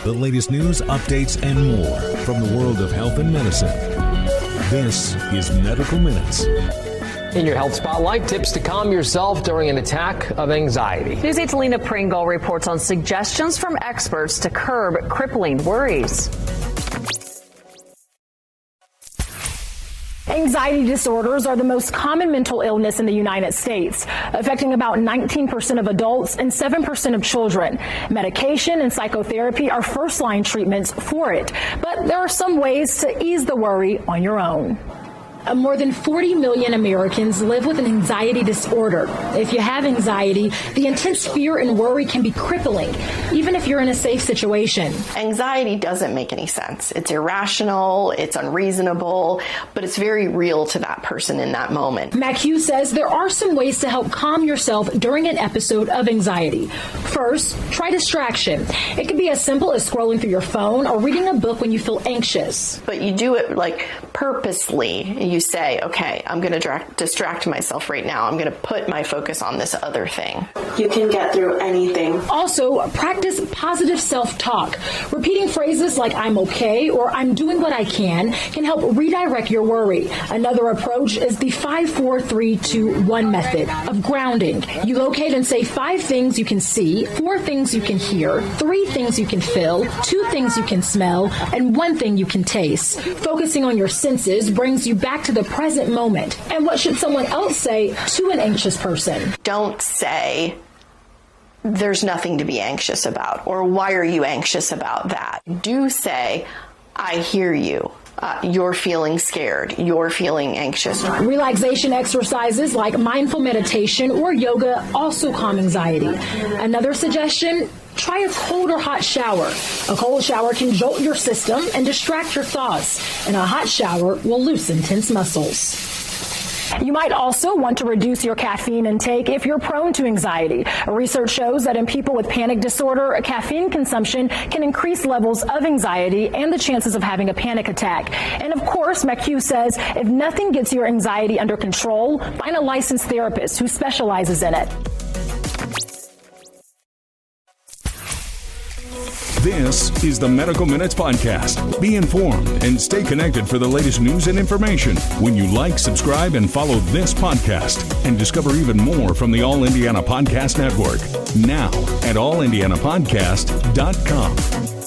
the latest news, updates, and more from the world of health and medicine. This is Medical Minutes. In your health spotlight, tips to calm yourself during an attack of anxiety. News 8's Lena Pringle reports on suggestions from experts to curb crippling worries. Anxiety disorders are the most common mental illness in the United States, affecting about 19% of adults and 7% of children. Medication and psychotherapy are first-line treatments for it, but there are some ways to ease the worry on your own. More than 40 million Americans live with an anxiety disorder. If you have anxiety, the intense fear and worry can be crippling, even if you're in a safe situation. Anxiety doesn't make any sense. It's irrational, it's unreasonable, but it's very real to that person in that moment. McHugh says there are some ways to help calm yourself during an episode of anxiety. First, try distraction. It can be as simple as scrolling through your phone or reading a book when you feel anxious. But you do it purposely. You say, okay, I'm going to distract myself right now. I'm going to put my focus on this other thing. You can get through anything. Also, practice positive self-talk. Repeating phrases like I'm okay or I'm doing what I can help redirect your worry. Another approach is the 5-4-3-2-1 method of grounding. You locate and say 5 things you can see, 4 things you can hear, 3 things you can feel, 2 things you can smell, and 1 thing you can taste. Focusing on your senses brings you back to the present moment. And what should someone else say to an anxious person? Don't say, there's nothing to be anxious about, or why are you anxious about that? Do say, I hear you. You're feeling scared. You're feeling anxious. Relaxation exercises like mindful meditation or yoga also calm anxiety. Another suggestion, try a cold or hot shower. A cold shower can jolt your system and distract your thoughts, and a hot shower will loosen tense muscles. You might also want to reduce your caffeine intake if you're prone to anxiety. Research shows that in people with panic disorder, caffeine consumption can increase levels of anxiety and the chances of having a panic attack. And of course, McHugh says if nothing gets your anxiety under control, find a licensed therapist who specializes in it. This is the Medical Minutes Podcast. Be informed and stay connected for the latest news and information when you like, subscribe, and follow this podcast. And discover even more from the All Indiana Podcast Network. Now at allindianapodcast.com.